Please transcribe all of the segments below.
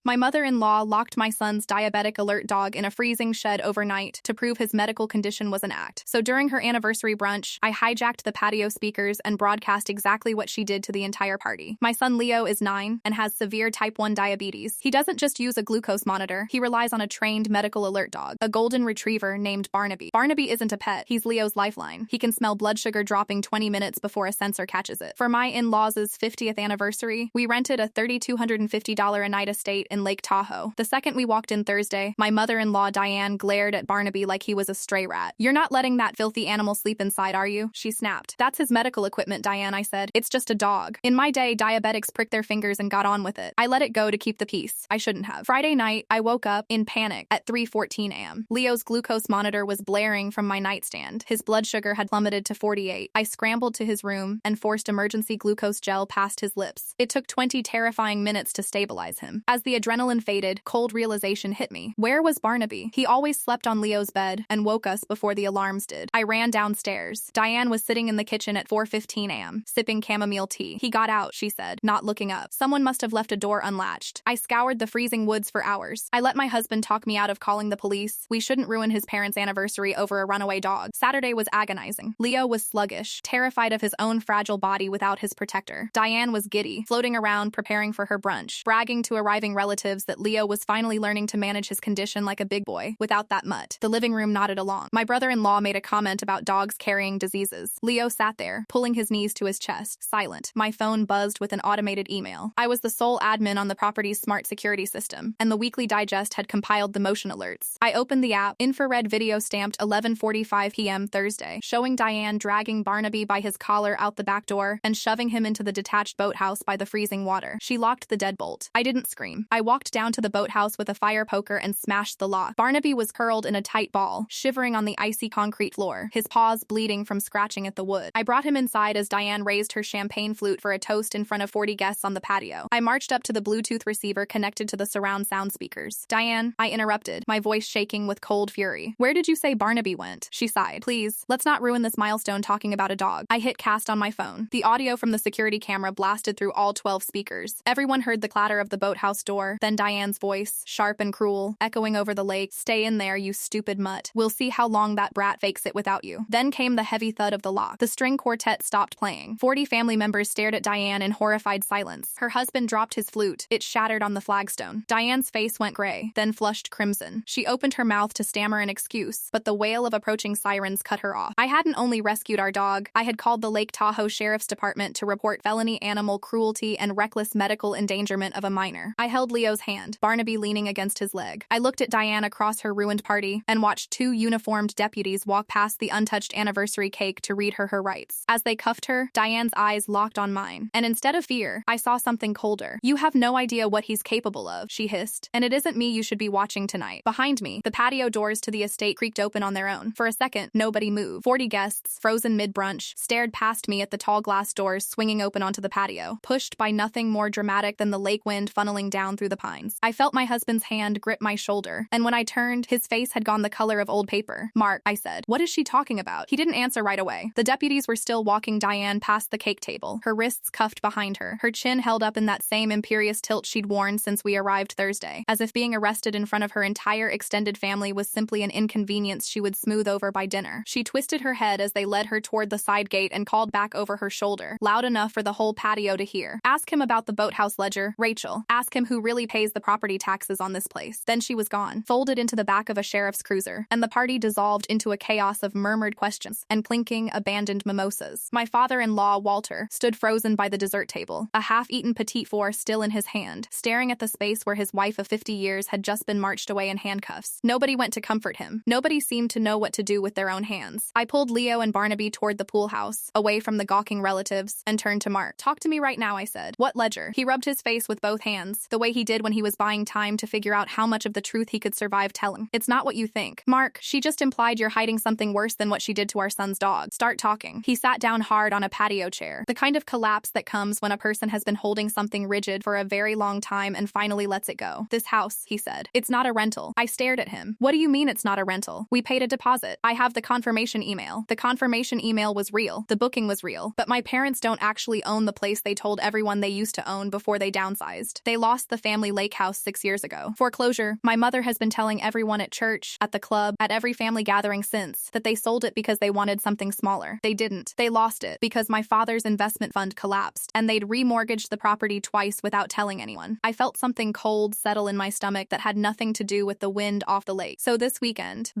My mother-in-law locked my son's diabetic alert dog in a freezing shed overnight to prove his medical condition was an act. So during her anniversary brunch, I hijacked the patio speakers and broadcast exactly what she did to the entire party. My son Leo is 9 and has severe type 1 diabetes. He doesn't just use a glucose monitor, he relies on a trained medical alert dog, a golden retriever named Barnaby. Barnaby isn't a pet, he's Leo's lifeline. He can smell blood sugar dropping 20 minutes before a sensor catches it. For my in-laws' 50th anniversary, we rented a $3,250 a night estate in Lake Tahoe. The second we walked in Thursday, my mother-in-law Diane glared at Barnaby like he was a stray rat. "You're not letting that filthy animal sleep inside, are you?" she snapped. "That's his medical equipment, Diane," I said. "It's just a dog." In my day, diabetics pricked their fingers and got on with it. I let it go to keep the peace. I shouldn't have. Friday night, I woke up in panic at 3:14 a.m. Leo's glucose monitor was blaring from my nightstand. His blood sugar had plummeted to 48. I scrambled to his room and forced emergency glucose gel past his lips. It took 20 terrifying minutes to stabilize him. As the adrenaline faded, cold realization hit me. Where was Barnaby? He always slept on Leo's bed and woke us before the alarms did. I ran downstairs. Diane was sitting in the kitchen at 4:15 a.m., sipping chamomile tea. "He got out," she said, not looking up. "Someone must have left a door unlatched." I scoured the freezing woods for hours. I let my husband talk me out of calling the police. We shouldn't ruin his parents' anniversary over a runaway dog. Saturday was agonizing. Leo was sluggish, terrified of his own fragile body without his protector. Diane was giddy, floating around preparing for her brunch, bragging to arriving relatives that Leo was finally learning to manage his condition like a big boy, without that mutt. The living room nodded along. My brother-in-law made a comment about dogs carrying diseases. Leo sat there, pulling his knees to his chest, silent. My phone buzzed with an automated email. I was the sole admin on the property's smart security system, and the Weekly Digest had compiled the motion alerts. I opened the app, infrared video stamped 11:45 p.m. Thursday, showing Diane dragging Barnaby by his collar out the back door and shoving him into the detached boathouse by the freezing water. She locked the deadbolt. I didn't scream. I walked down to the boathouse with a fire poker and smashed the lock. Barnaby was curled in a tight ball, shivering on the icy concrete floor, his paws bleeding from scratching at the wood. I brought him inside as Diane raised her champagne flute for a toast in front of 40 guests on the patio. I marched up to the Bluetooth receiver connected to the surround sound speakers. "Diane," I interrupted, my voice shaking with cold fury. "Where did you say Barnaby went?" She sighed. "Please, let's not ruin this milestone talking about a dog." I hit cast on my phone. The audio from the security camera blasted through all 12 speakers. Everyone heard the clatter of the boathouse door, then Diane's voice, sharp and cruel, echoing over the lake. "Stay in there, you stupid mutt. We'll see how long that brat fakes it without you." Then came the heavy thud of the lock. The string quartet stopped playing. 40 family members stared at Diane in horrified silence. Her husband dropped his flute. It shattered on the flagstone. Diane's face went gray, then flushed crimson. She opened her mouth to stammer an excuse, but the wail of approaching sirens cut her off. I hadn't only rescued our dog, I had called the Lake Tahoe Sheriff's Department to report felony animal cruelty and reckless medical endangerment of a minor. I held Leo's hand, Barnaby leaning against his leg. I looked at Diane across her ruined party and watched 2 uniformed deputies walk past the untouched anniversary cake to read her rights. As they cuffed her, Diane's eyes locked on mine, and instead of fear, I saw something colder. "You have no idea what he's capable of," she hissed, "and it isn't me you should be watching tonight." Behind me, the patio doors to the estate creaked open on their own. For a second, nobody moved. 40 guests, frozen mid-brunch, stared past me at the tall glass doors swinging open onto the patio, pushed by nothing more dramatic than the lake wind funneling down through the pines. I felt my husband's hand grip my shoulder, and when I turned, his face had gone the color of old paper. "Mark," I said, "what is she talking about?" He didn't answer right away. The deputies were still walking Diane past the cake table, her wrists cuffed behind her, her chin held up in that same imperious tilt she'd worn since we arrived Thursday, as if being arrested in front of her entire extended family was simply an inconvenience she would smooth over by dinner. She twisted her head as they led her toward the side gate and called back over her shoulder, loud enough for the whole patio to hear. "Ask him about the boathouse ledger, Rachel. Ask him who really pays the property taxes on this place." Then she was gone, folded into the back of a sheriff's cruiser, and the party dissolved into a chaos of murmured questions and clinking, abandoned mimosas. My father-in-law, Walter, stood frozen by the dessert table, a half-eaten petit four still in his hand, staring at the space where his wife of 50 years had just been marched away in handcuffs. Nobody went to comfort him. Nobody seemed to know what to do with their own hands. I pulled Leo and Barnaby toward the pool house, away from the gawking relatives, and turned to Mark. "Talk to me right now," I said. "What ledger?" He rubbed his face with both hands, the way he did when he was buying time to figure out how much of the truth he could survive telling. "It's not what you think. Mark, she just implied you're hiding something worse than what she did to our son's dog. Start talking." He sat down hard on a patio chair, the kind of collapse that comes when a person has been holding something rigid for a very long time and finally lets it go. "This house," he said. "It's not a rental." I stared at him. "What do you mean it's not a rental? We paid a deposit. I have the confirmation email. The confirmation email was real. The booking was real. But my parents don't actually own the place they told everyone they used to own before they downsized. They lost the family family lake house 6 years ago. Foreclosure. My mother has been telling everyone at church, at the club, at every family gathering since, that they sold it because they wanted something smaller. They didn't. They lost it because my father's investment fund collapsed, and they'd remortgaged the property twice without telling anyone. I felt something cold settle in my stomach that had nothing to do with the wind off the lake. So this weekend,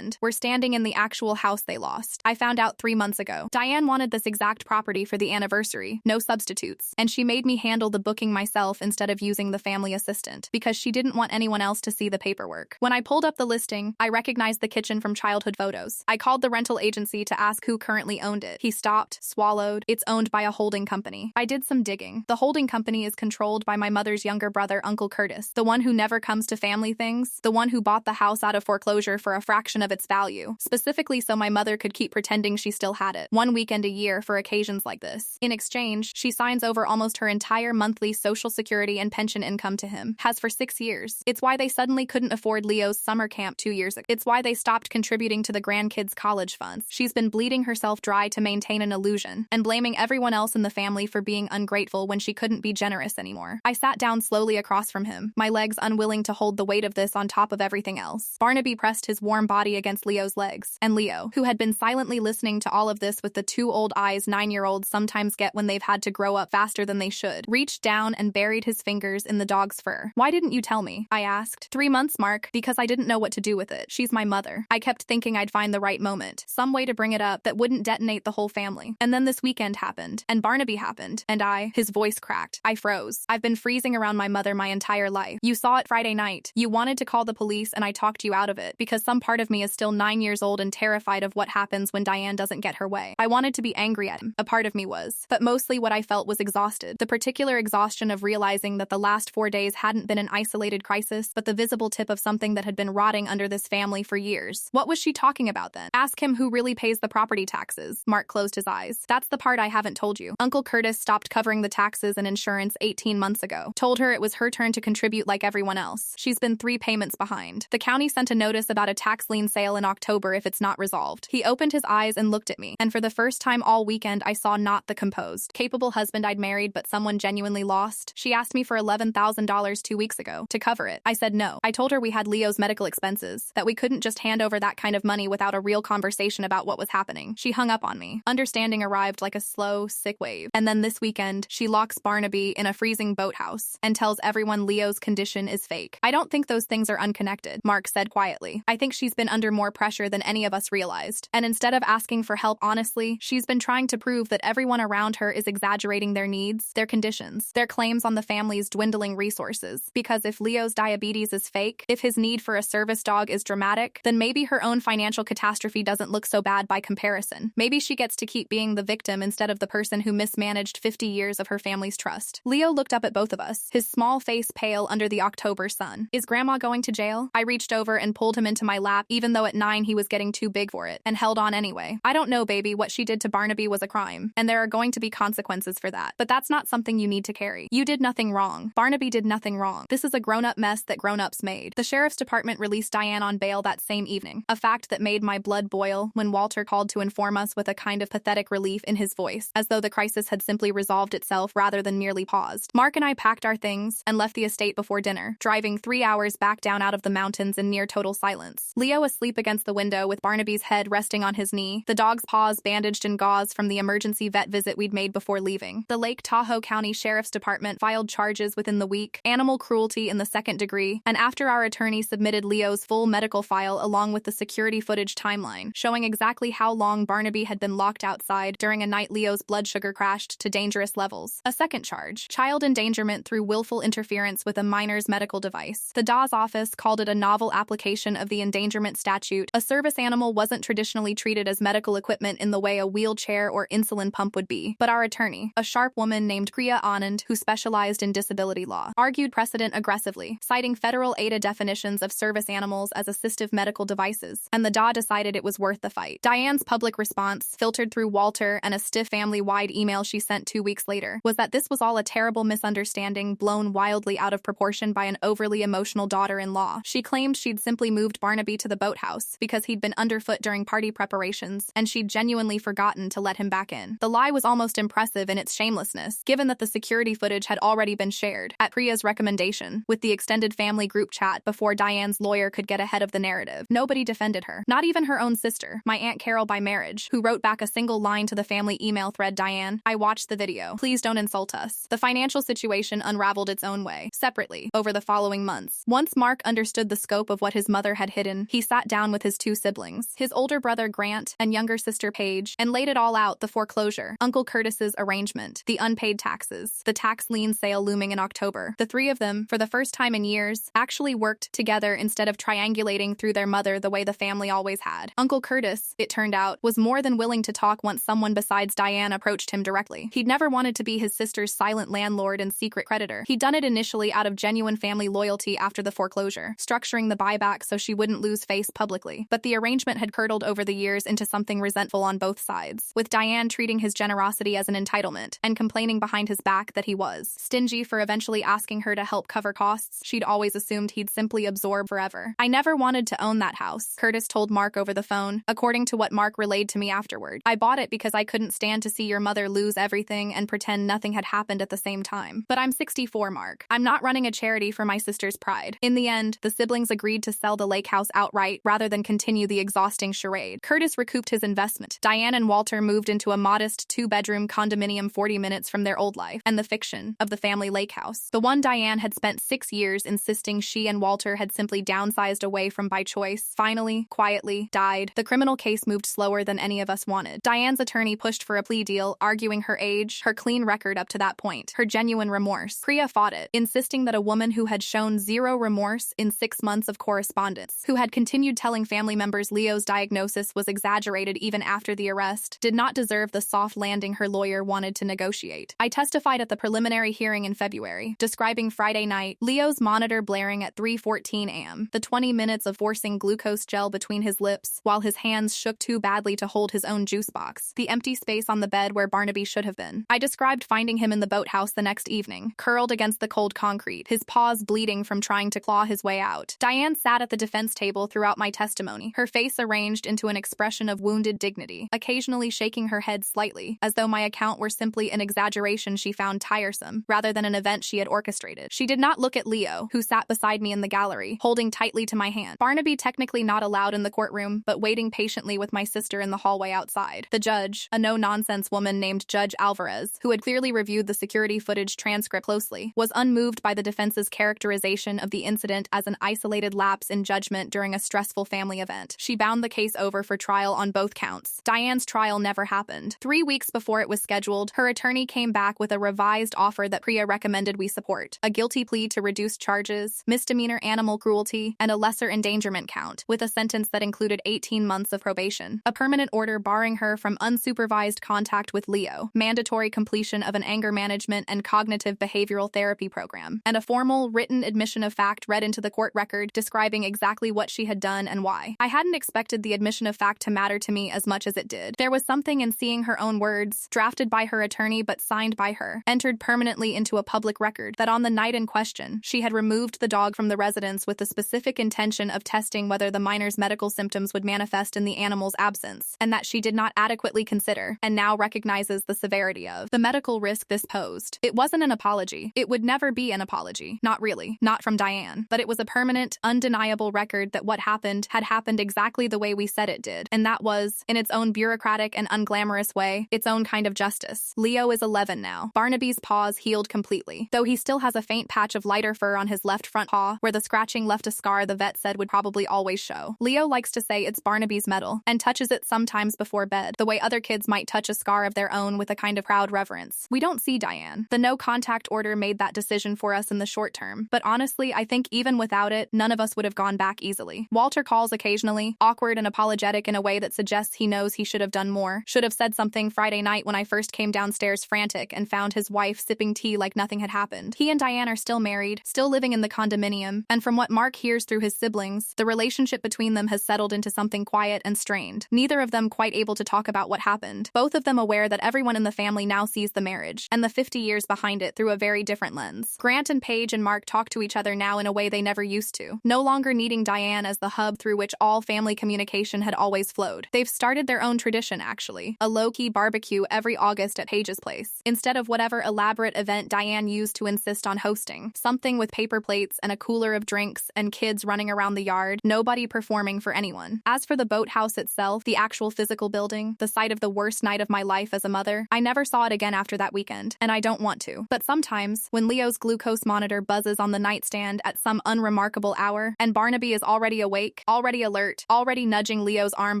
we're standing in the actual house they lost. I found out 3 months ago. Diane wanted this exact property for the anniversary, no substitutes, and she made me handle the booking myself instead of using the family assistant, because she didn't want anyone else to see the paperwork. When I pulled up the listing, I recognized the kitchen from childhood photos. I called the rental agency to ask who currently owned it. He stopped, swallowed. It's owned by a holding company. I did some digging. The holding company is controlled by my mother's younger brother, Uncle Curtis, the one who never comes to family things, the one who bought the house out of foreclosure for a fraction of its value, specifically so my mother could keep pretending she still had it, 1 weekend a year for occasions like this. In exchange, she signs over almost her entire monthly Social Security and pension income to him, has for 6 years. It's why they suddenly couldn't afford Leo's summer camp 2 years ago. It's why they stopped contributing to the grandkids' college funds. She's been bleeding herself dry to maintain an illusion, and blaming everyone else in the family for being ungrateful when she couldn't be generous anymore. I sat down slowly across from him, my legs unwilling to hold the weight of this on top of everything else. Barnaby pressed his warm body against Leo's legs, and Leo, who had been silently listening to all of this with the 2 old eyes 9-year-olds sometimes get when they've had to grow up faster than they should, reached down and buried his fingers in the dog's fur. "Why didn't you tell me?" I asked. 3 months, Mark, because I didn't know what to do with it. She's my mother. I kept thinking I'd find the right moment, some way to bring it up that wouldn't detonate the whole family. And then this weekend happened, and Barnaby happened, and his voice cracked. I froze. I've been freezing around my mother my entire life. You saw it Friday night. You wanted to call the police, and I talked you out of it, because some part of me is still 9 years old and terrified of what happens when Diane doesn't get her way. I wanted to be angry at him. A part of me was. But mostly what I felt was exhausted. The particular exhaustion of realizing that the last 4 days hadn't been an isolated crisis, but the visible tip of something that had been rotting under this family for years. What was she talking about then? Ask him who really pays the property taxes. Mark closed his eyes. That's the part I haven't told you. Uncle Curtis stopped covering the taxes and insurance 18 months ago. Told her it was her turn to contribute like everyone else. She's been 3 payments behind. The county sent a notice about a tax lien sale in October if it's not resolved. He opened his eyes and looked at me, and for the first time all weekend I saw not the composed, capable husband I'd married but someone genuinely lost. She asked me for $11,000 2 weeks ago to cover it. I said no. I told her we had Leo's medical expenses, that we couldn't just hand over that kind of money without a real conversation about what was happening. She hung up on me. Understanding arrived like a slow, sick wave. And then this weekend, she locks Barnaby in a freezing boathouse and tells everyone Leo's condition is fake. I don't think those things are unconnected, Mark said quietly. I think she's been under more pressure than any of us realized. And instead of asking for help honestly, she's been trying to prove that everyone around her is exaggerating their needs, their conditions, their claims on the family's dwindling resources. Because if Leo's diabetes is fake, if his need for a service dog is dramatic, then maybe her own financial catastrophe doesn't look so bad by comparison. Maybe she gets to keep being the victim instead of the person who mismanaged 50 years of her family's trust. Leo looked up at both of us, his small face pale under the October sun. Is Grandma going to jail? I reached over and pulled him into my lap, even though at 9 he was getting too big for it, and held on anyway. I don't know, baby, what she did to Barnaby was a crime, and there are going to be consequences for that. But that's not something you need to carry. You did nothing wrong. Barnaby did nothing wrong. This is a grown-up mess that grown-ups made. The sheriff's department released Diane on bail that same evening, a fact that made my blood boil when Walter called to inform us with a kind of pathetic relief in his voice, as though the crisis had simply resolved itself rather than merely paused. Mark and I packed our things and left the estate before dinner, driving 3 hours back down out of the mountains in near total silence. Leo asleep against the window with Barnaby's head resting on his knee, the dog's paws bandaged in gauze from the emergency vet visit we'd made before leaving. The Lake Tahoe County Sheriff's Department filed charges within the week, animal cruelty in the 2nd degree, and after our attorney submitted Leo's full medical file along with the security footage timeline, showing exactly how long Barnaby had been locked outside during a night Leo's blood sugar crashed to dangerous levels. A second charge, child endangerment through willful interference with a minor's medical device. The DA's office called it a novel application of the endangerment statute. A service animal wasn't traditionally treated as medical equipment in the way a wheelchair or insulin pump would be, but our attorney, a sharp woman named Priya Anand, who specialized in disability law, argued precedent aggressively, citing federal ADA definitions of service animals as assistive medical devices, and the DA decided it was worth the fight. Diane's public response, filtered through Walter and a stiff family-wide email she sent 2 weeks later, was that this was all a terrible misunderstanding blown wildly out of proportion by an overly emotional daughter-in-law. She claimed she'd simply moved Barnaby to the boathouse because he'd been underfoot during party preparations, and she'd genuinely forgotten to let him back in. The lie was almost impressive in its shamelessness, given that the security footage had already been shared. at Priya's recommendation, with the extended family group chat before Diane's lawyer could get ahead of the narrative. Nobody defended her, not even her own sister, my Aunt Carol by marriage, who wrote back a single line to the family email thread, "Diane, I watched the video. Please don't insult us." The financial situation unraveled its own way, separately, over the following months. Once Mark understood the scope of what his mother had hidden, he sat down with his two siblings, his older brother Grant and younger sister Paige, and laid it all out: the foreclosure, Uncle Curtis's arrangement, the unpaid taxes, the tax lien sale looming in October. The three of them, for the first time in years, actually worked together instead of triangulating through their mother the way the family always had. Uncle Curtis, it turned out, was more than willing to talk once someone besides Diane approached him directly. He'd never wanted to be his sister's silent landlord and secret creditor. He'd done it initially out of genuine family loyalty after the foreclosure, structuring the buyback so she wouldn't lose face publicly. But the arrangement had curdled over the years into something resentful on both sides, with Diane treating his generosity as an entitlement and complaining behind his back that he was stingy for eventually asking her to help cover costs she'd always assumed he'd simply absorb forever. "I never wanted to own that house," Curtis told Mark over the phone, according to what Mark relayed to me afterward. "I bought it because I couldn't stand to see your mother lose everything and pretend nothing had happened at the same time. But I'm 64, Mark. I'm not running a charity for my sister's pride." In the end, the siblings agreed to sell the lake house outright rather than continue the exhausting charade. Curtis recouped his investment. Diane and Walter moved into a modest two-bedroom condominium 40 minutes from their old life and the fiction of the family lake house. The one Diane had spent 6 years insisting she and Walter had simply downsized away from by choice, finally, quietly, died. The criminal case moved slower than any of us wanted. Diane's attorney pushed for a plea deal, arguing her age, her clean record up to that point, her genuine remorse. Priya fought it, insisting that a woman who had shown zero remorse in 6 months of correspondence, who had continued telling family members Leo's diagnosis was exaggerated even after the arrest, did not deserve the soft landing her lawyer wanted to negotiate. I testified at the preliminary hearing in February, describing Friday night, Leo's monitor blaring at 3:14 a.m., the 20 minutes of forcing glucose gel between his lips while his hands shook too badly to hold his own juice box, the empty space on the bed where Barnaby should have been. I described finding him in the boathouse the next evening, curled against the cold concrete, his paws bleeding from trying to claw his way out. Diane sat at the defense table throughout my testimony, her face arranged into an expression of wounded dignity, occasionally shaking her head slightly, as though my account were simply an exaggeration she found tiresome, rather than an event she had orchestrated. She did not look at Leo, who sat beside me in the gallery, holding tightly to my hand. Barnaby technically not allowed in the courtroom, but waiting patiently with my sister in the hallway outside. The judge, a no-nonsense woman named Judge Alvarez, who had clearly reviewed the security footage transcript closely, was unmoved by the defense's characterization of the incident as an isolated lapse in judgment during a stressful family event. She bound the case over for trial on both counts. Diane's trial never happened. 3 weeks before it was scheduled, her attorney came back with a revised offer that Priya recommended we support: a guilty plea to reduced charges, misdemeanor animal cruelty, and a lesser endangerment count, with a sentence that included 18 months of probation, a permanent order barring her from unsupervised contact with Leo, mandatory completion of an anger management and cognitive behavioral therapy program, and a formal, written admission of fact read into the court record describing exactly what she had done and why. I hadn't expected the admission of fact to matter to me as much as it did. There was something in seeing her own words, drafted by her attorney but signed by her, entered permanently into a public record, that on the night in question, she had removed the dog from the residence with the specific intention of testing whether the minor's medical symptoms would manifest in the animal's absence, and that she did not adequately consider, and now recognizes the severity of, the medical risk this posed. It wasn't an apology. It would never be an apology. Not really. Not from Diane. But it was a permanent, undeniable record that what happened had happened exactly the way we said it did, and that was, in its own bureaucratic and unglamorous way, its own kind of justice. Leo is 11 now. Barnaby's paws healed completely, though he still has a faint patch of lighter fur on his left front paw, where the scratching left a scar the vet said would probably always show. Leo likes to say it's Barnaby's medal, and touches it sometimes before bed, the way other kids might touch a scar of their own with a kind of proud reverence. We don't see Diane. The no-contact order made that decision for us in the short term, but honestly, I think even without it, none of us would have gone back easily. Walter calls occasionally, awkward and apologetic in a way that suggests he knows he should have done more, should have said something Friday night when I first came downstairs frantic and found his wife sipping tea like nothing had happened. He and Diane are still married, still living in the condominium, and from what Mark hears through his siblings, the relationship between them has settled into something quiet and strained. Neither of them quite able to talk about what happened, both of them aware that everyone in the family now sees the marriage, and the 50 years behind it through a very different lens. Grant and Paige and Mark talk to each other now in a way they never used to, no longer needing Diane as the hub through which all family communication had always flowed. They've started their own tradition, actually, a low-key barbecue every August at Paige's place, instead of whatever elaborate event Diane used to insist on hosting. Something with paper plates and a cooler of drinks and kids running around the yard, nobody performing for anyone. As for the boathouse itself, the actual physical building, the site of the worst night of my life as a mother, I never saw it again after that weekend, and I don't want to. But sometimes, when Leo's glucose monitor buzzes on the nightstand at some unremarkable hour, and Barnaby is already awake, already alert, already nudging Leo's arm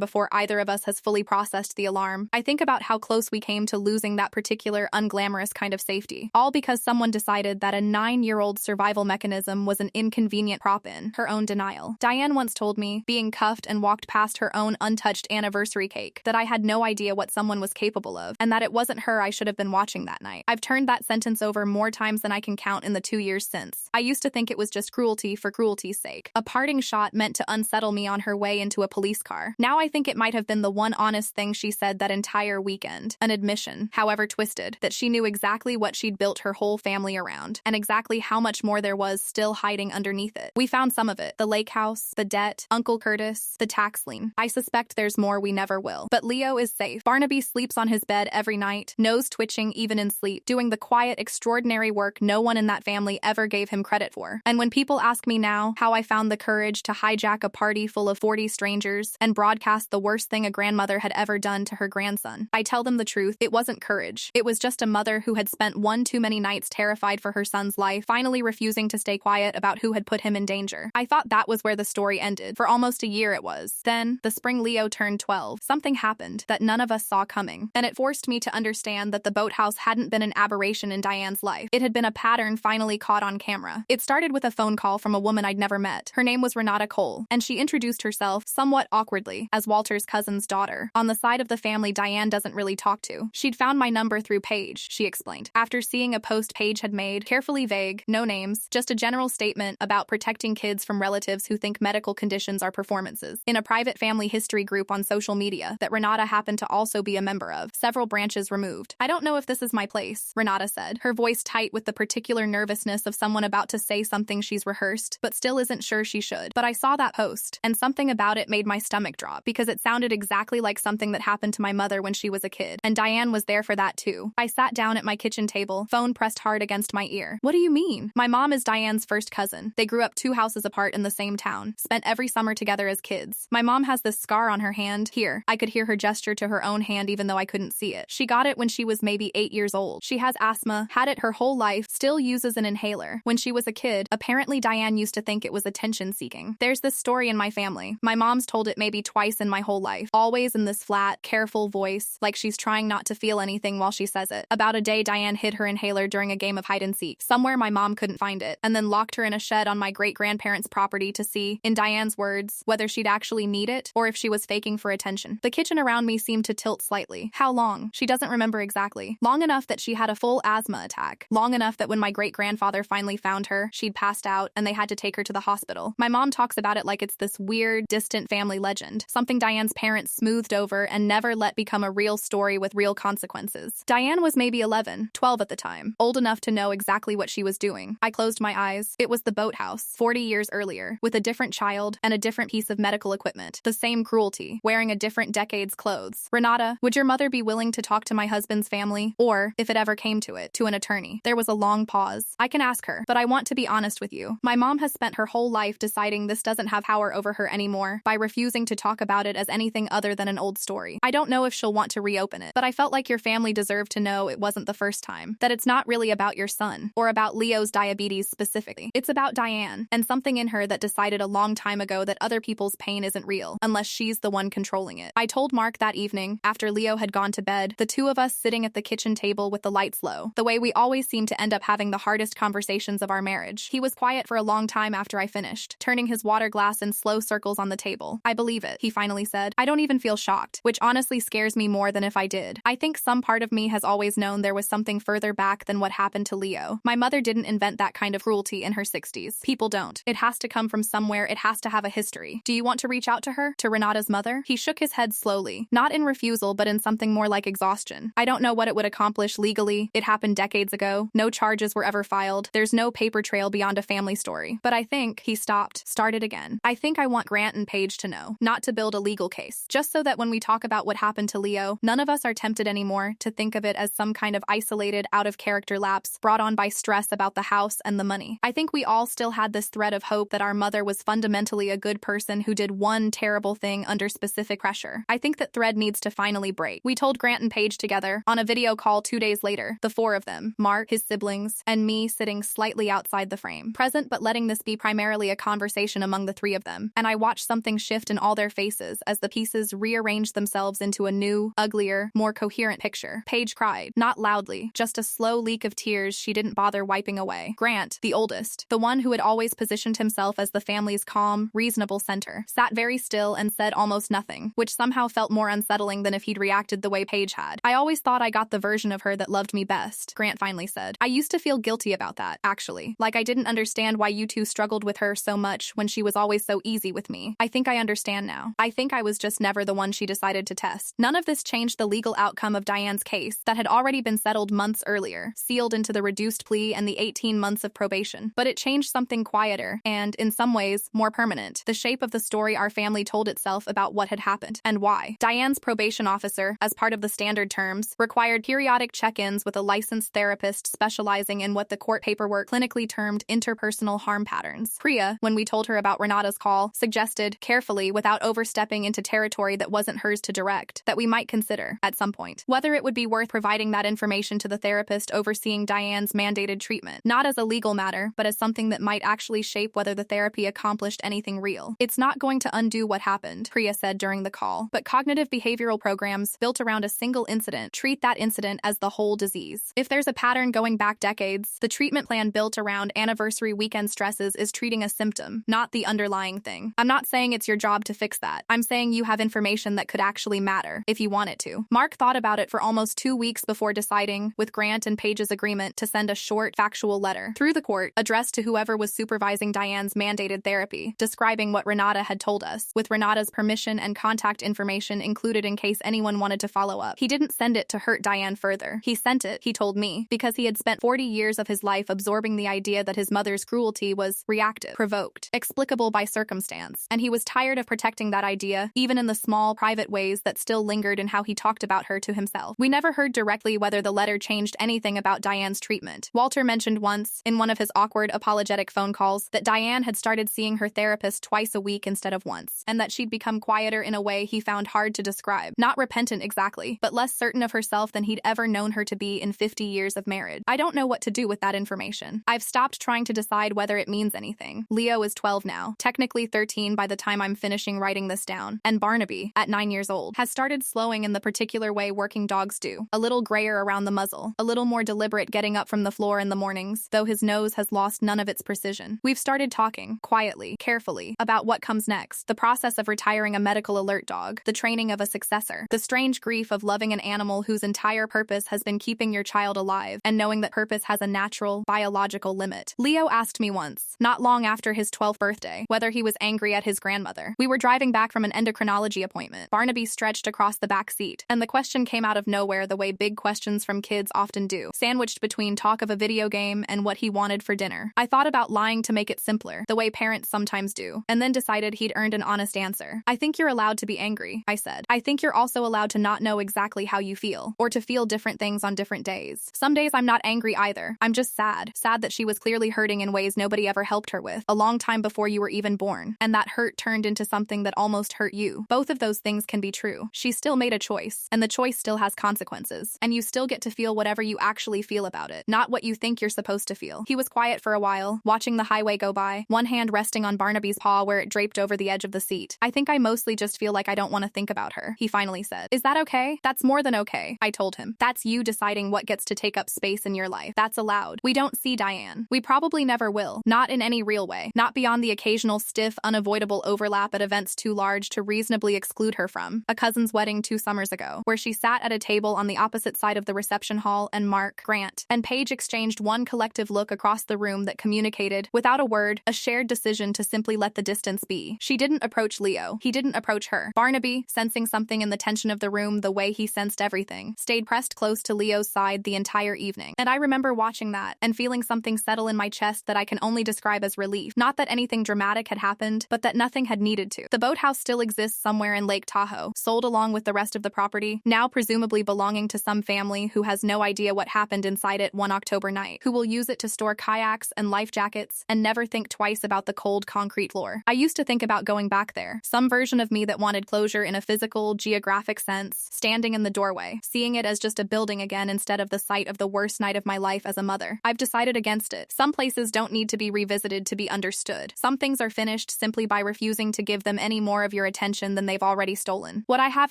before either of us has fully processed the alarm, I think about how close we came to losing that particular unglamorous kind of safety. All because someone decided that a 9-year-old survival mechanism was an inconvenient prop-in, her own denial. Diane once told me, being cuffed and walked past her own untouched anniversary cake, that I had no idea what someone was capable of, and that it wasn't her I should have been watching that night. I've turned that sentence over more times than I can count in the 2 years since. I used to think it was just cruelty for cruelty's sake, a parting shot meant to unsettle me on her way into a police car. Now I think it might have been the one honest thing she said that entire weekend, an admission, however twisted, that she knew exactly what she'd built her whole family around, and exactly how much more there was still hiding underneath it. We found some of it: the lake house, the debt, Uncle Curtis, the tax lien. I suspect there's more we never will. But Leo is safe. Barnaby sleeps on his bed every night, nose twitching even in sleep, doing the quiet, extraordinary work no one in that family ever gave him credit for. And when people ask me now how I found the courage to hijack a party full of 40 strangers and broadcast the worst thing a grandmother had ever done to her grandson, I tell them the truth. It wasn't courage. It was just a mother who had spent one too many nights terrified for her son's life, finally refusing to stay quiet about who had put him in danger. I thought that was where the story ended. For almost a year it was. Then, the spring Leo turned 12, something happened that none of us saw coming, and it forced me to understand that the boathouse hadn't been an aberration in Diane's life. It had been a pattern finally caught on camera. It started with a phone call from a woman I'd never met. Her name was Renata Cole, and she introduced herself, somewhat awkwardly, as Walter's cousin's daughter. On the side of the family Diane doesn't really talk to. She'd found my number through Paige, she explained, after seeing a post Paige had made, carefully vague, no names, just a general statement about protecting kids from relatives who think medical conditions are performances, in a private family history group on social media that Renata happened to also be a member of, several branches removed. I don't know if this is my place, Renata said, her voice tight with the particular nervousness of someone about to say something she's rehearsed, but still isn't sure she should. But I saw that post, and something about it made my stomach drop, because it sounded exactly like something that happened to my mother when she was a kid, and Diane was there for that too. I sat down at my kitchen table, phone pressed hard against my ear. What do you mean? My mom is Diane's first cousin. They grew up 2 houses apart in the same town, spent every summer together as kids. My mom has this scar on her hand. Here, I could hear her gesture to her own hand even though I couldn't see it. She got it when she was maybe 8 years old. She has asthma, had it her whole life, still uses an inhaler. When she was a kid, apparently Diane used to think it was attention-seeking. There's this story in my family. My mom's told it maybe twice in my whole life, always in this flat, careful voice, like she's trying not to feel anything while she says it. About a day Diane hid her inhaler during a game of hide-and-seek. Somewhere my mom couldn't find it, and then locked her in a shed on my great-grandparents' property to see, in Diane's words, whether she'd actually need it or if she was faking for attention. The kitchen around me seemed to tilt slightly. How long? She doesn't remember exactly. Long enough that she had a full asthma attack. Long enough that when my great-grandfather finally found her, she'd passed out and they had to take her to the hospital. My mom talks about it like it's this weird, distant family legend, something Diane's parents smoothed over and never let become a real story with real consequences. Diane was maybe 11, 12 at the time, old enough to know exactly what she was doing. I closed my eyes. It was the boathouse, 40 years earlier, with a different child and a different piece of medical equipment. The same cruelty, wearing a different decade's clothes. Renata, would your mother be willing to talk to my husband's family? Or, if it ever came to it, to an attorney? There was a long pause. I can ask her, but I want to be honest with you. My mom has spent her whole life deciding this doesn't have power over her anymore by refusing to talk about it as anything other than an old story. I don't know if she'll want to reopen it, but I felt like your family deserved to know it wasn't the first time. That it's not really about your son, or about Leo's diabetes specifically. It's about Diane, and something in her that decided a long time ago that other people's pain isn't real, unless she's the one controlling it. I told Mark that evening, after Leo had gone to bed, the two of us sitting at the kitchen table with the lights low, the way we always seem to end up having the hardest conversations of our marriage. He was quiet for a long time after I finished, turning his water glass in slow circles on the table. I believe it, he finally said. I don't even feel shocked, which honestly scares me more than if I did. I think some part of me has always known there was something further back than what happened to Leo. My mother didn't invent that kind of cruelty in her 60s. People don't. It has to come from somewhere. It has to have a history. Do you want to reach out to her? To Renata's mother? He shook his head slowly, not in refusal, but in something more like exhaustion. I don't know what it would accomplish legally. It happened decades ago. No charges were ever filed. There's no paper trail beyond a family story. But I think, he stopped, started again. I think I want Grant and Paige to know, not to build a legal case, just so that when we talk about what happened to Leo, none of us are tempted anymore to think of it as some kind of isolated, out-of-character lapse brought on by stress about the house and the money. I think we all still had this thread of hope that our mother was fundamentally a good person who did one terrible thing under specific pressure. I think that thread needs to finally break. We told Grant and Paige together on a video call 2 days later, the four of them, Mark, his siblings, and me sitting slightly outside the frame, present but letting this be primarily a conversation among the three of them. And I watched something shift in all their faces as the pieces rearranged themselves into a new, uglier, more coherent picture. Paige cried, not loudly, just a slow leak of tears she didn't bother wiping away. Grant, the oldest, the one who had always positioned himself as the family's calm, reasonable center, sat very still and said almost nothing, which somehow felt more unsettling than if he'd reacted the way Paige had. I always thought I got the version of her that loved me best, Grant finally said. I used to feel guilty about that, actually. Like I didn't understand why you two struggled with her so much when she was always so easy with me. I think I understand now. I think I was just never the one she decided to test. None of this changed the legal outcome of Diane's case that had already been settled months earlier, sealed into the reduced plea and the 18 months of probation. But it changed something quieter and, in some ways, more permanent. The shape of the story our family told itself about what had happened and why. Diane's probation officer, as part of the standard terms, required periodic check-ins with a licensed therapist specializing in what the court paperwork clinically termed interpersonal harm patterns. Priya, when we told her about Renata's call, suggested, carefully, without overstepping into territory that wasn't hers to direct, that we might consider, at some point, whether it would be worth providing that information to the therapist overseeing Diane's mandated treatment, not as a legal matter, but as something that might actually shape whether the therapy accomplished anything real. It's not going to undo what happened, Priya said during the call, but cognitive behavioral programs built around a single incident treat that incident as the whole disease. If there's a pattern going back decades, the treatment plan built around anniversary weekend stresses is treating a symptom, not the underlying thing. I'm not saying it's your job to fix that. I'm saying you have information that could actually matter, if you want it to. Mark thought about it for almost 2 weeks before deciding, with Grant and Paige's agreement, to send a short, factual letter through the court, addressed to whoever was supervising Diane's mandated therapy, describing what Renata had told us, with Renata's permission and contact information included in case anyone wanted to follow up. He didn't send it to hurt Diane further. He sent it, he told me, because he had spent 40 years of his life absorbing the idea that his mother's cruelty was reactive, provoked, explicable by circumstance, and he was tired of protecting that idea, even in the small, private ways that still lingered in how he talked about her to himself. We never heard directly whether the letter changed anything about Diane's treatment. Walter mentioned once, in one of his awkward, apologetic phone calls, that Diane had started seeing her therapist twice a week instead of once, and that she'd become quieter in a way he found hard to describe. Not repentant exactly, but less certain of herself than he'd ever known her to be in 50 years of marriage. I don't know what to do with that information. I've stopped trying to decide whether it means anything. Leo is 12 now, technically 13 by the time I'm finishing writing this down, and Barnaby, at 9 years old, has started slowing in the particular way working dogs do, a little grayer around the muzzle, a little more deliberate getting up from the floor in the mornings, though his nose has lost none of its precision. We've started talking, quietly, carefully, about what comes next, the process of retiring a medical alert dog, the training of a successor, the strange grief of loving an animal whose entire purpose has been keeping your child alive, and knowing that purpose has a natural, biological limit. Leo asked me once, not long after his 12th birthday, whether he was angry at his grandmother. We were driving back from an endocrinology appointment. Barnaby stretched across the back seat, and the question came out of nowhere the way big questions from kids often do, sandwiched between talk of a video game and what he wanted for dinner. I thought about lying to make it simpler, the way parents sometimes do, and then decided he'd earned an honest answer. I think you're allowed to be angry, I said. I think you're also allowed to not know exactly how you feel, or to feel different things on different days. Some days I'm not angry either. I'm just sad. Sad that she was clearly hurting in ways nobody ever helped her with, a long time before you were even born, and that hurt turned into something that almost hurt you. Both of those things can be true. She still made a choice, and the choice still has consequences, and you still get to feel whatever you actually feel about it, not what you think you're supposed to feel. He was quiet for a while, watching the highway go by, one hand resting on Barnaby's paw where it draped over the edge of the seat. I think I mostly just feel like I don't want to think about her, he finally said. Is that okay? That's more than okay, I told him. That's you deciding what gets to take up space in your life. That's allowed. We don't see Diane. We probably never will. Not in any real way. Not beyond the occasional stiff, unavoidable overlap at events too large to reasonably exclude her from. A cousin's wedding 2 summers ago, where she sat at a table on the opposite side of the reception hall and Mark, Grant, and Paige exchanged one collective look across the room that communicated, without a word, a shared decision to simply let the distance be. She didn't approach Leo. He didn't approach her. Barnaby, sensing something in the tension of the room the way he sensed everything, stayed pressed close to Leo's side the entire evening. And I remember watching that and feeling something settle in my chest that I can only describe as relief. Not that anything dramatic had happened, but that nothing had needed to. The boathouse still exists somewhere in Lake Tahoe, sold along with the rest of the property, now presumably belonging to some family who has no idea what happened inside it 1 on October night, who will use it to store kayaks and life jackets and never think twice about the cold concrete floor. I used to think about going back there. Some version of me that wanted closure in a physical, geographic sense, standing in the doorway, seeing it as just a building again instead of the site of the worst night of my life as a mother. I've decided against it. Some places don't need to be revisited to be understood. Some things are finished simply by refusing to give them any more of your attention than they've already stolen. What I have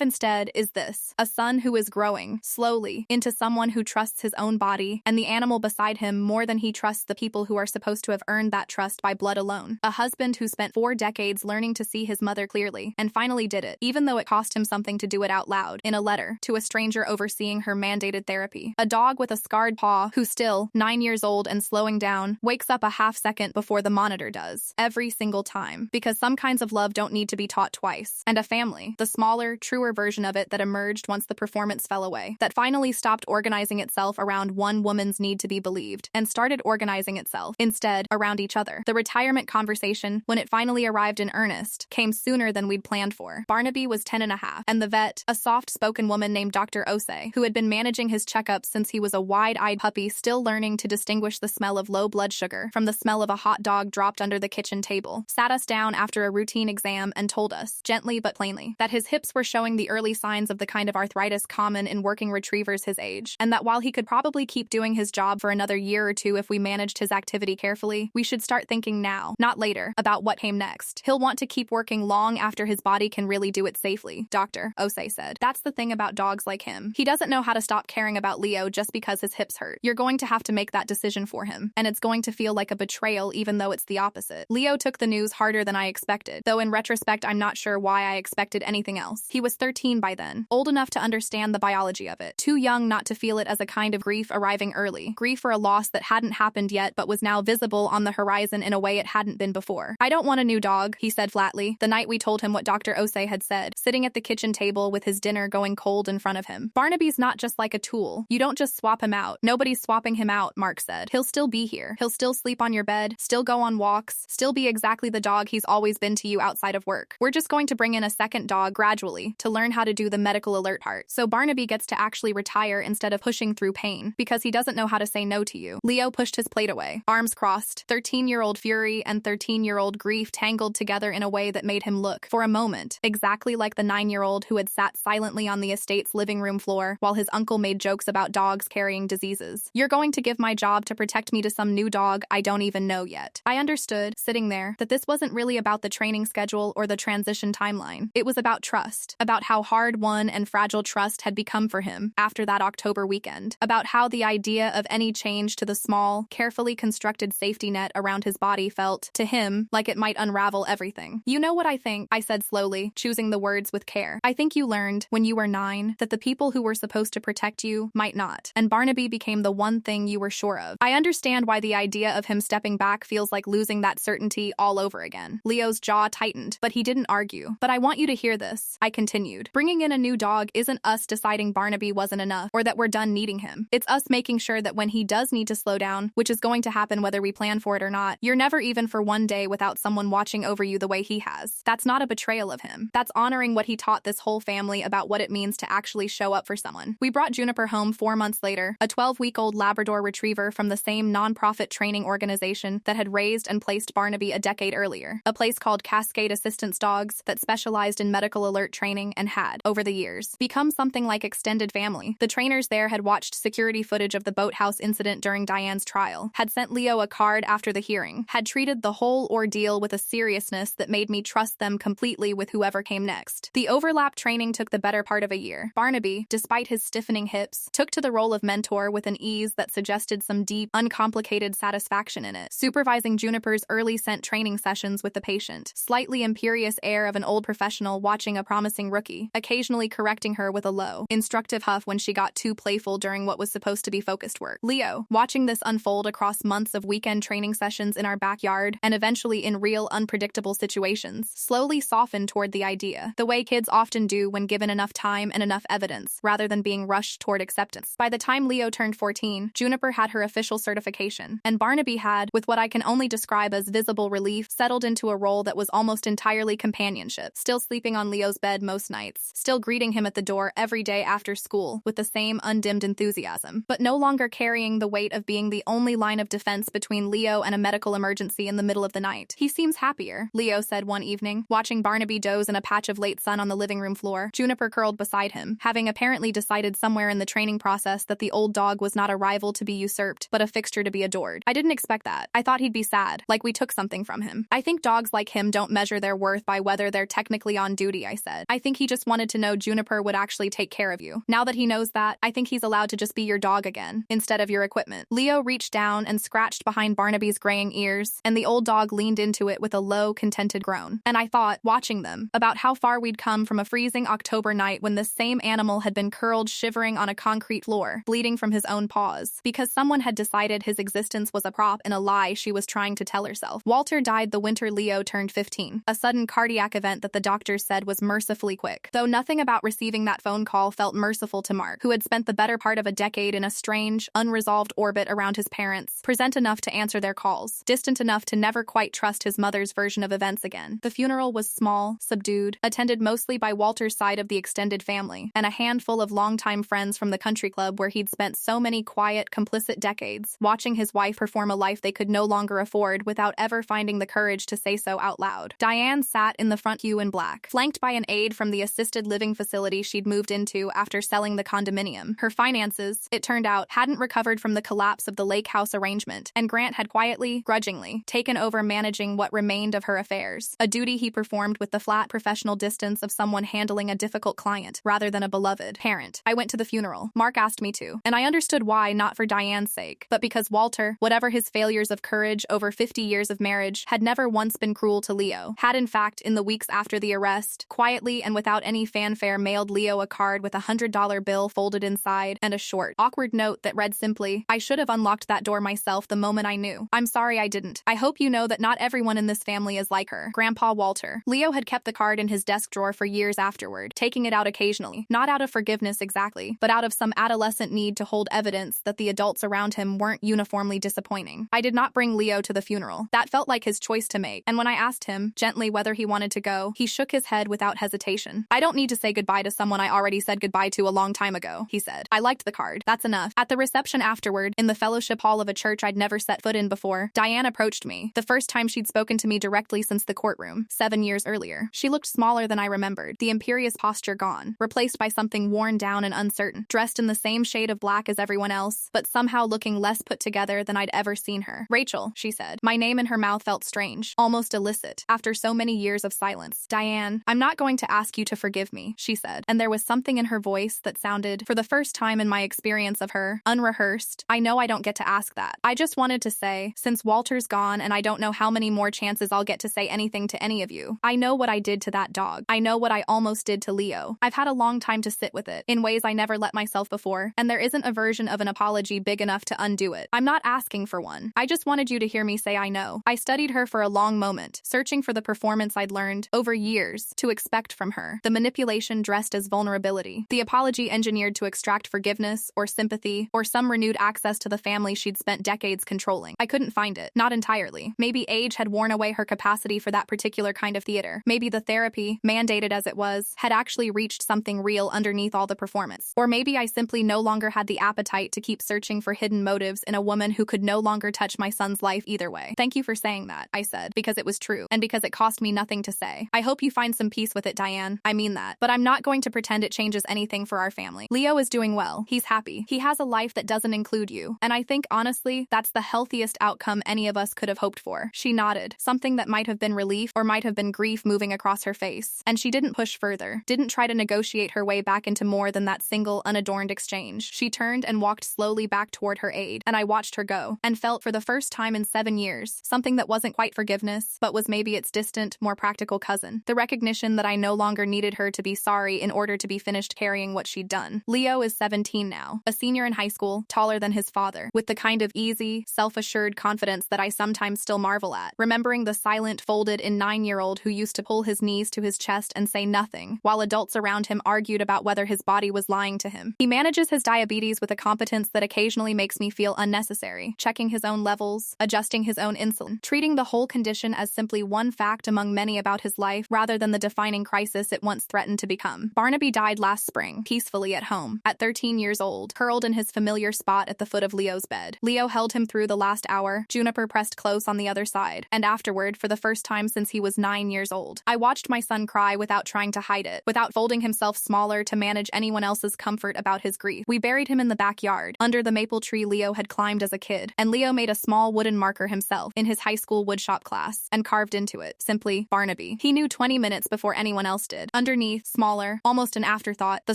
instead is this: a son who is growing, slowly, into someone who trusts his own body and the animal beside him more than he trusts the people who are supposed to have earned that trust by blood alone. A husband who spent 4 decades learning to see his mother clearly and finally did it, even though it cost him something to do it out loud, in a letter to a stranger overseeing her mandated therapy. A dog with a scarred paw who still, 9 years old and slowing down, wakes up a half second before the monitor does, every single time, because some kinds of love don't need to be taught twice. And a family, the smaller, truer version of it that emerged once the performance fell away, that finally stopped organizing itself around one woman's need to be believed and started organizing itself, instead, around each other. The retirement conversation, when it finally arrived in earnest, came sooner than we'd planned for. Barnaby was 10 and a half, and the vet, a soft-spoken woman named Dr. Osei, who had been managing his checkups since he was a wide-eyed puppy still learning to distinguish the smell of low blood sugar from the smell of a hot dog dropped under the kitchen table, sat us down after a routine exam and told us, gently but plainly, that his hips were showing the early signs of the kind of arthritis common in working retrievers his age, and that while he could probably keep doing his job for another year or two if we managed his activity carefully, we should start thinking now, not later, about what came next. He'll want to keep working long after his body can really do it safely, Dr. Osei said. That's the thing about dogs like him. He doesn't know how to stop caring about Leo just because his hips hurt. You're going to have to make that decision for him, and it's going to feel like a betrayal even though it's the opposite. Leo took the news harder than I expected, though in retrospect I'm not sure why I expected anything else. He was 13 by then, old enough to understand the biology of it, too young not to feel it as a kind of grief arriving early, grief for a loss that hadn't happened yet but was now visible on the horizon in a way it hadn't been before. I don't want a new dog, he said flatly, the night we told him what Dr. Osei had said, sitting at the kitchen table with his dinner going cold in front of him. Barnaby's not just like a tool. You don't just swap him out. Nobody's swapping him out, Mark said. He'll still be here. He'll still sleep on your bed, still go on walks, still be exactly the dog he's always been to you outside of work. We're just going to bring in a second dog gradually to learn how to do the medical alert part, so Barnaby gets to actually retire instead of pushing through pain, because he doesn't know how to say no to you. Leo pushed his plate away, arms crossed, 13-year-old fury and 13-year-old grief tangled together in a way that made him look, for a moment, exactly like the 9-year-old who had sat silently on the estate's living room floor while his uncle made jokes about dogs carrying diseases. You're going to give my job to protect me to some new dog I don't even know yet. I understood, sitting there, that this wasn't really about the training schedule or the transition timeline. It was about trust, about how hard-won and fragile trust had become for him after that October weekend, about how the idea of any change to the small, carefully constructed safety net around his body felt, to him, like it might unravel everything. You know what I think, I said slowly, choosing the words with care. I think you learned, when you were 9, that the people who were supposed to protect you might not, and Barnaby became the one thing you were sure of. I understand why the idea of him stepping back feels like losing that certainty all over again. Leo's jaw tightened, but he didn't argue. But I want you to hear this, I continued. Bringing in a new dog isn't us deciding Barnaby wasn't enough, or that we're done needing him. It's us making sure that when he does need to slow down, which is going to happen whether we plan for it or not, you're never even for one day without someone watching over you the way he has. That's not a betrayal of him. That's honoring what he taught this whole family about what it means to actually show up for someone. We brought Juniper home 4 months later, a 12-week-old Labrador retriever from the same nonprofit training organization that had raised and placed Barnaby a decade earlier, a place called Cascade Assistance Dogs that specialized in medical alert training and had, over the years, become something like extended family. The trainers there had watched security footage of the boathouse incident during Diane's trial, had sent Leo a card after the hearing, had treated the whole ordeal with a seriousness that made me trust them completely with whoever came next. The overlap training took the better part of a year. Barnaby, despite his stiffening hips, took to the role of mentor with an ease that suggested some deep, uncomplicated satisfaction in it, supervising Juniper's early scent training sessions with the patient, slightly imperious air of an old professional watching a promising rookie, occasionally correcting her with a low, instructive huff when she got too playful during what was supposed to be focused work. Leo, watching this unfold across months of weekend training sessions in our backyard and eventually in real, unpredictable situations, slowly softened toward the idea, the way kids often do when given enough time and enough evidence, rather than being rushed toward acceptance. By the time Leo turned 14, Juniper had her official certification, and Barnaby had, with what I can only describe as visible relief, settled into a role that was almost entirely companionship, still sleeping on Leo's bed most nights, still greeting him at the door every day after school with the same undimmed enthusiasm, but no longer carrying the weight of being the only line of defense between Leo and a medical emergency in the middle of the night. He seems happier, Leo said one evening, watching Barnaby doze in a patch of late sun on the living room floor. Juniper curled beside him, having apparently decided somewhere in the training process that the old dog was not a rival to be usurped, but a fixture to be adored. I didn't expect that. I thought he'd be sad, like we took something from him. I think dogs like him don't measure their worth by whether they're technically on duty, I said. I think he just wanted to know Juniper would actually take care of you. Now that he knows that, I think he's allowed to just be your dog again, instead of your equipment. Leo reached down and scratched behind Barnaby's graying ears, and the old dog leaned into it with a low, contented groan. And I thought, watching them, about how far we'd come from a freezing October night when this same animal had been curled shivering on a concrete floor, bleeding from his own paws, because someone had decided his existence was a prop in a lie she was trying to tell herself. Walter died the winter Leo turned 15, a sudden cardiac event that the doctors said was mercifully quick. Though nothing about receiving that phone call felt merciful to Mark, who had spent the better part of a decade in a strange, unresolved orbit around his parents, present enough to answer their calls, distant enough to never quite trust his mother's version of events again. The funeral was small, subdued, attended mostly by Walter's side of the extended family, and a handful of longtime friends from the country club where he'd spent so many quiet, complicit decades, watching his wife perform a life they could no longer afford without ever finding the courage to say so out loud. Diane sat in the front pew in black, flanked by an aide from the assisted living facility she'd moved into after selling the condominium. Her finances, it turned out, hadn't recovered from the collapse of the lake house arrangement, and Grant had quietly, grudgingly, taken over managing what remained of her affairs, a duty he performed with the flat professional distance of someone handling a difficult client, rather than a beloved parent. I went to the funeral. Mark asked me to, and I understood why, not for Diane's sake, but because Walter, whatever his failures of courage over 50 years of marriage, had never once been cruel to Leo, had in fact, in the weeks after the arrest, quietly and without any fanfare mailed Leo a card with a $100 bill folded inside and a short, awkward note that read simply, "I should have unlocked that door myself the moment I knew. I'm sorry I didn't. I hope you know that not everyone in this family is like her. Grandpa Walter." Leo had kept the card in his desk drawer for years afterward, taking it out occasionally, not out of forgiveness exactly, but out of some adolescent need to hold evidence that the adults around him weren't uniformly disappointing. I did not bring Leo to the funeral. That felt like his choice to make, and when I asked him, gently, whether he wanted to go, he shook his head without hesitation. "I don't need to say goodbye to someone I already said goodbye to a long time ago," he said. "I liked the card. That's enough." At the reception afterward, in the fellowship hall of a church I'd never set foot in before, Diane approached me, the first time she'd spoken to me directly since the courtroom, 7 years earlier. She looked smaller than I remembered, the imperious posture gone, replaced by something worn down and uncertain, dressed in the same shade of black as everyone else, but somehow looking less put together than I'd ever seen her. "Rachel," she said. My name in her mouth felt strange, almost illicit, after so many years of silence. "Diane, I'm not going to ask you to forgive me," she said, and there was something in her voice that sounded, for the first time in my experience of her, unrehearsed. "I know I don't get to ask that. I just wanted to say, since Walter's gone and I don't know how many more chances I'll get to say anything to any of you, I know what I did to that dog. I know what I almost did to Leo. I've had a long time to sit with it, in ways I never let myself before, and there isn't a version of an apology big enough to undo it. I'm not asking for one. I just wanted you to hear me say I know." I studied her for a long moment, searching for the performance I'd learned, over years, to expect from her. The manipulation dressed as vulnerability. The apology engineered to extract forgiveness, or sympathy, or some renewed access to the family she'd spent decades controlling. I couldn't find it. Not entirely. Maybe age had worn away her capacity for that particular kind of theater. Maybe the therapy, mandated as it was, had actually reached something real underneath all the performance. Or maybe I simply no longer had the appetite to keep searching for hidden motives in a woman who could no longer touch my son's life either way. "Thank you for saying that," I said, because it was true, and because it cost me nothing to say. "I hope you find some peace with it, Diane. I mean that. But I'm not going to pretend it changes anything for our family. Leo is doing well. He's happy. He has a life that doesn't include you. And I think, honestly, that's the healthiest outcome any of us could have hoped for." She nodded, something that might have been relief or might have been grief moving across her face. And she didn't push further, didn't try to negotiate her way back into more than that single, unadorned exchange. She turned and walked slowly back toward her aide, and I watched her go, and felt for the first time in 7 years, something that wasn't quite forgiveness, but was maybe its distant, more practical cousin. The recognition that I no longer needed her to be sorry in order to be finished carrying what she'd done. Leo is 17 now, a senior in high school, taller than his father, with the kind of easy, self-assured confidence that I sometimes still marvel at, remembering the silent, folded-in 9-year-old who used to pull his knees to his chest and say nothing, while adults around him argued about whether his body was lying to him. He manages his diabetes with a competence that occasionally makes me feel unnecessary, checking his own levels, adjusting his own insulin, treating the whole condition as simply one fact among many about his life rather than the defining crisis it once threatened to become. Barnaby died last spring, peacefully at home, at 13 years old, curled in his familiar familiar spot at the foot of Leo's bed. Leo held him through the last hour, Juniper pressed close on the other side, and afterward, for the first time since he was 9 years old. I watched my son cry without trying to hide it, without folding himself smaller to manage anyone else's comfort about his grief. We buried him in the backyard, under the maple tree Leo had climbed as a kid, and Leo made a small wooden marker himself in his high school woodshop class and carved into it, simply, Barnaby. He knew 20 minutes before anyone else did. Underneath, smaller, almost an afterthought, the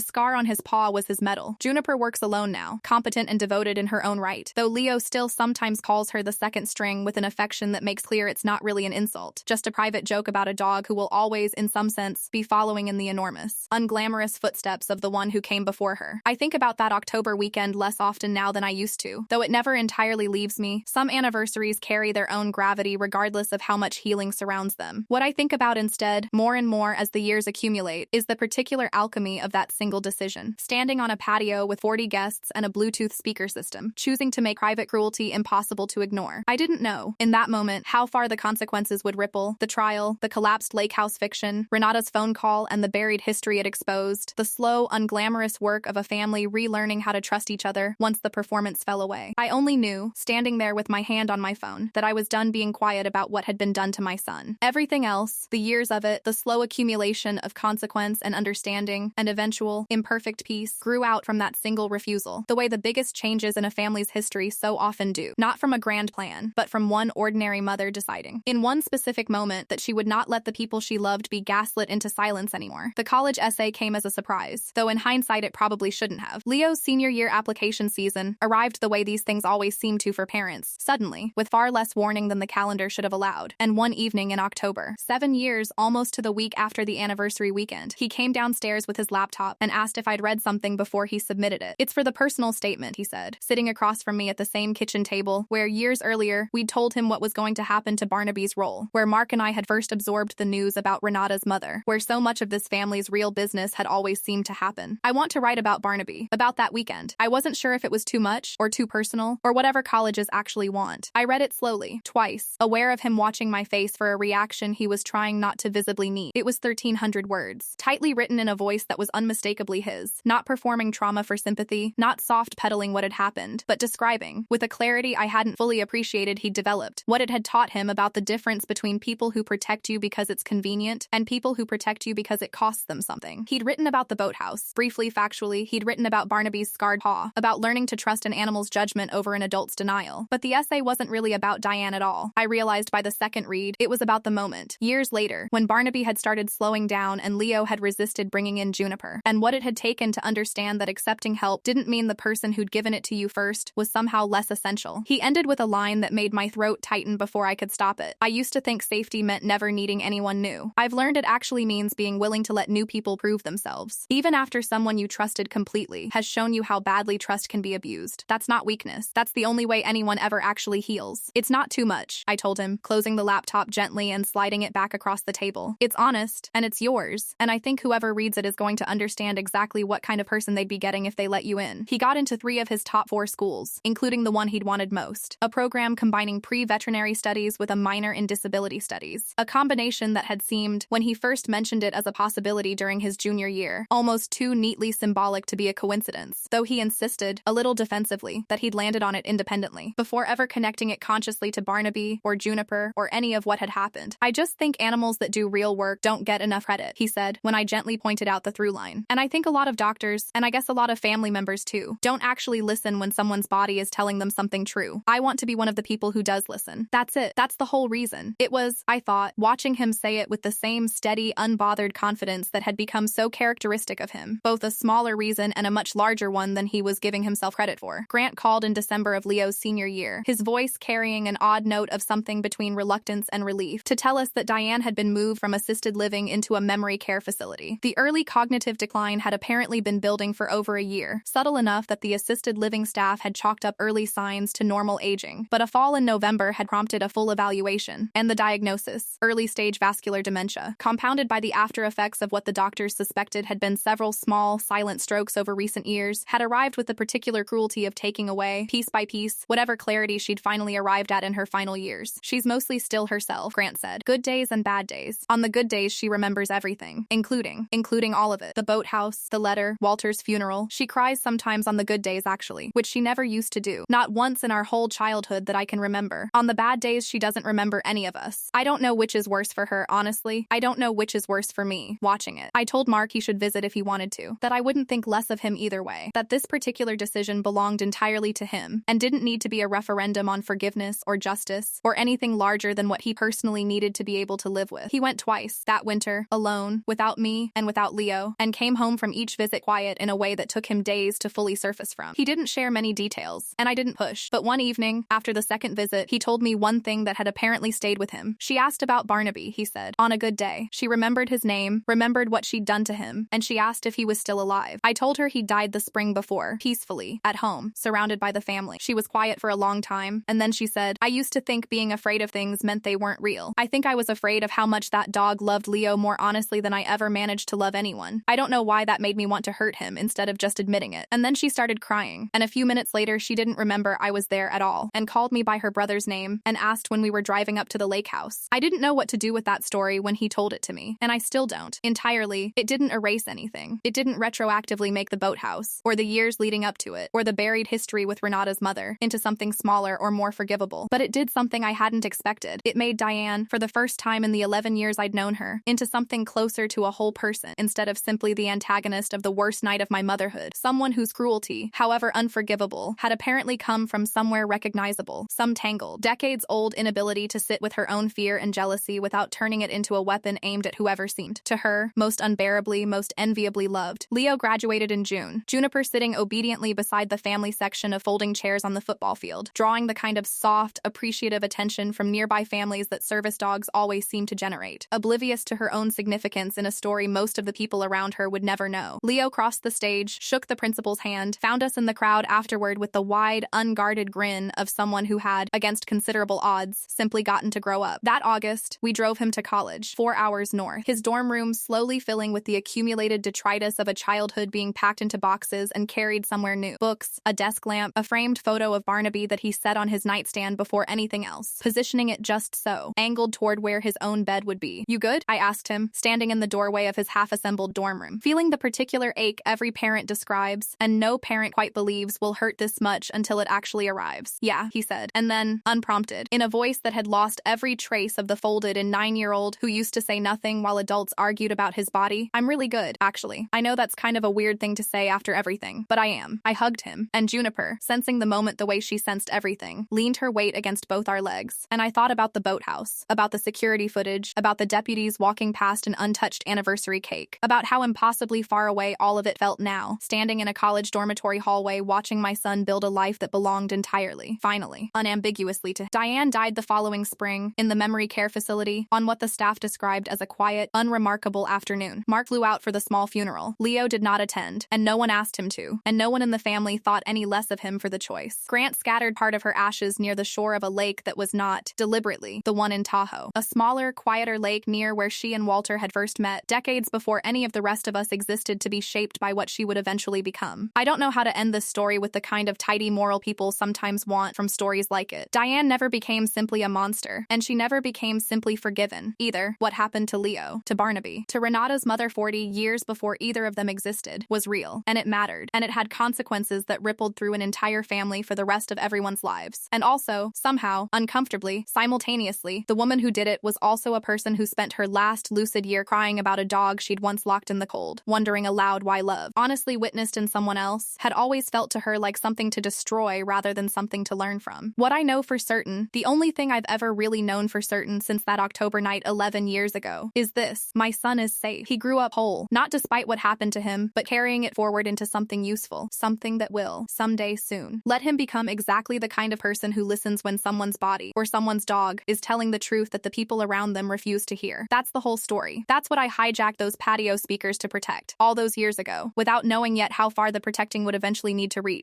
scar on his paw was his medal. Juniper works alone now, competent and devoted in her own right, though Leo still sometimes calls her the second string with an affection that makes clear it's not really an insult, just a private joke about a dog who will always, in some sense, be following in the enormous, unglamorous footsteps of the one who came before her. I think about that October weekend less often now than I used to, though it never entirely leaves me. Some anniversaries carry their own gravity regardless of how much healing surrounds them. What I think about instead, more and more as the years accumulate, is the particular alchemy of that single decision. Standing on a patio with 40 guests and a Bluetooth speaker system, choosing to make private cruelty impossible to ignore. I didn't know, in that moment, how far the consequences would ripple. The trial, the collapsed lake house fiction, Renata's phone call, and the buried history it exposed. The slow, unglamorous work of a family relearning how to trust each other once the performance fell away. I only knew, standing there with my hand on my phone, that I was done being quiet about what had been done to my son. Everything else, the years of it, the slow accumulation of consequence and understanding, and eventual, imperfect peace, grew out from that single refusal, the way the biggest changes in a family's history so often do. Not from a grand plan, but from one ordinary mother deciding, in one specific moment, that she would not let the people she loved be gaslit into silence anymore. The college essay came as a surprise, though in hindsight it probably shouldn't have. Leo's senior year application season arrived the way these things always seem to for parents, suddenly, with far less warning than the calendar should have allowed. And one evening in October, 7 years almost to the week after the anniversary weekend, he came downstairs with his laptop and asked if I'd read something before he submitted it. It's for the personal statement, he said, sitting across from me at the same kitchen table where years earlier we'd told him what was going to happen to Barnaby's role, where Mark and I had first absorbed the news about Renata's mother, where so much of this family's real business had always seemed to happen. I want to write about Barnaby, about that weekend. I wasn't sure if it was too much, or too personal, or whatever colleges actually want. I read it slowly, twice, aware of him watching my face for a reaction he was trying not to visibly need. It was 1,300 words, tightly written in a voice that was unmistakably his, not performing trauma for sympathy, not soft peddling what had happened, but describing, with a clarity I hadn't fully appreciated he'd developed, what it had taught him about the difference between people who protect you because it's convenient and people who protect you because it costs them something. He'd written about the boathouse. Briefly, factually, he'd written about Barnaby's scarred paw, about learning to trust an animal's judgment over an adult's denial. But the essay wasn't really about Diane at all. I realized by the second read, it was about the moment, years later, when Barnaby had started slowing down and Leo had resisted bringing in Juniper, and what it had taken to understand that accepting help didn't mean the person who'd given it to you first was somehow less essential. He ended with a line that made my throat tighten before I could stop it. I used to think safety meant never needing anyone new. I've learned it actually means being willing to let new people prove themselves, even after someone you trusted completely has shown you how badly trust can be abused. That's not weakness. That's the only way anyone ever actually heals. It's not too much, I told him, closing the laptop gently and sliding it back across the table. It's honest, and it's yours, and I think whoever reads it is going to understand exactly what kind of person they'd be getting if they let you in. He got into 3 of his top 4 schools, including the one he'd wanted most, a program combining pre-veterinary studies with a minor in disability studies, a combination that had seemed, when he first mentioned it as a possibility during his junior year, almost too neatly symbolic to be a coincidence, though he insisted, a little defensively, that he'd landed on it independently, before ever connecting it consciously to Barnaby, or Juniper, or any of what had happened. I just think animals that do real work don't get enough credit, he said, when I gently pointed out the through line. And I think a lot of doctors, and I guess a lot of family members too, don't actually listen when someone's body is telling them something true. I want to be one of the people who does listen. That's it. That's the whole reason. It was, I thought, watching him say it with the same steady, unbothered confidence that had become so characteristic of him, both a smaller reason and a much larger one than he was giving himself credit for. Grant called in December of Leo's senior year, his voice carrying an odd note of something between reluctance and relief, to tell us that Diane had been moved from assisted living into a memory care facility. The early cognitive decline had apparently been building for over a year, subtle enough that the assisted living staff had chalked up early signs to normal aging, but a fall in November had prompted a full evaluation, and the diagnosis, early-stage vascular dementia, compounded by the after-effects of what the doctors suspected had been several small, silent strokes over recent years, had arrived with the particular cruelty of taking away, piece by piece, whatever clarity she'd finally arrived at in her final years. She's mostly still herself, Grant said. Good days and bad days. On the good days she remembers everything, including all of it. The boathouse, the letter, Walter's funeral. She cries sometimes on the good days actually, which she never used to do. Not once in our whole childhood that I can remember. On the bad days, she doesn't remember any of us. I don't know which is worse for her, honestly. I don't know which is worse for me, watching it. I told Mark he should visit if he wanted to, that I wouldn't think less of him either way, that this particular decision belonged entirely to him, and didn't need to be a referendum on forgiveness or justice, or anything larger than what he personally needed to be able to live with. He went twice, that winter, alone, without me and without Leo, and came home from each visit quiet in a way that took him days to fully surface from. He didn't share many details, and I didn't push, but one evening, after the second visit, he told me one thing that had apparently stayed with him. She asked about Barnaby, he said, on a good day. She remembered his name, remembered what she'd done to him, and she asked if he was still alive. I told her he'd died the spring before, peacefully, at home, surrounded by the family. She was quiet for a long time, and then she said, I used to think being afraid of things meant they weren't real. I think I was afraid of how much that dog loved Leo more honestly than I ever managed to love anyone. I don't know why that made me want to hurt him instead of just admitting it. And then she started crying, and a few minutes later she didn't remember I was there at all, and called me by her brother's name, and asked when we were driving up to the lake house. I didn't know what to do with that story when he told it to me, and I still don't. Entirely, it didn't erase anything. It didn't retroactively make the boathouse, or the years leading up to it, or the buried history with Renata's mother, into something smaller or more forgivable. But it did something I hadn't expected. It made Diane, for the first time in the 11 years I'd known her, into something closer to a whole person, instead of simply the antagonist of the worst night of my motherhood. Someone whose cruelty, however unforgivable, had apparently come from somewhere recognizable, some tangled, decades-old inability to sit with her own fear and jealousy without turning it into a weapon aimed at whoever seemed, to her, most unbearably, most enviably loved. Leo graduated in June, Juniper sitting obediently beside the family section of folding chairs on the football field, drawing the kind of soft, appreciative attention from nearby families that service dogs always seem to generate, oblivious to her own significance in a story most of the people around her would never know. Leo crossed the stage, shook the principal's hand, found us in the crowd afterward with the wide, unguarded grin of someone who had, against considerable odds, simply gotten to grow up. That August, we drove him to college, 4 hours north, his dorm room slowly filling with the accumulated detritus of a childhood being packed into boxes and carried somewhere new. Books, a desk lamp, a framed photo of Barnaby that he set on his nightstand before anything else, positioning it just so, angled toward where his own bed would be. You good? I asked him, standing in the doorway of his half-assembled dorm room, feeling the particular ache every parent describes, and no parent quite believes will hurt this much until it actually arrives. Yeah, he said, and then, unprompted, in a voice that had lost every trace of the folded and 9-year-old who used to say nothing while adults argued about his body, I'm really good, actually. I know that's kind of a weird thing to say after everything, but I am. I hugged him, and Juniper, sensing the moment the way she sensed everything, leaned her weight against both our legs, and I thought about the boathouse, about the security footage, about the deputies walking past an untouched anniversary cake, about how impossibly far away all of it felt now, standing in a college dormitory hallway watching my son build a life that belonged entirely, finally, unambiguously to him. Diane died the following spring, in the memory care facility, on what the staff described as a quiet, unremarkable afternoon. Mark flew out for the small funeral. Leo did not attend, and no one asked him to, and no one in the family thought any less of him for the choice. Grant scattered part of her ashes near the shore of a lake that was not, deliberately, the one in Tahoe. A smaller, quieter lake near where she and Walter had first met, decades before any of the rest of us existed to be shaped by what she would eventually become. I don't know how to end this story with the kind of tidy moral people sometimes want from stories like it. Diane never became simply a monster, and she never became simply forgiven, either. What happened to Leo, to Barnaby, to Renata's mother 40 years before either of them existed, was real, and it mattered, and it had consequences that rippled through an entire family for the rest of everyone's lives. And also, somehow, uncomfortably, simultaneously, the woman who did it was also a person who spent her last lucid year crying about a dog she'd once locked in the cold, wondering aloud why love, honestly witnessed in someone else, had always felt to her like something to destroy rather than something to learn from. What I know for certain, the only thing I've ever really known for certain since that October night 11 years ago, is this: my son is safe. He grew up whole, not despite what happened to him, but carrying it forward into something useful, something that will, someday soon, let him become exactly the kind of person who listens when someone's body, or someone's dog, is telling the truth that the people around them refuse to hear. That's the whole story. That's what I hijacked those patio speakers to protect, all those years ago, without knowing yet how far the protecting would eventually need to reach.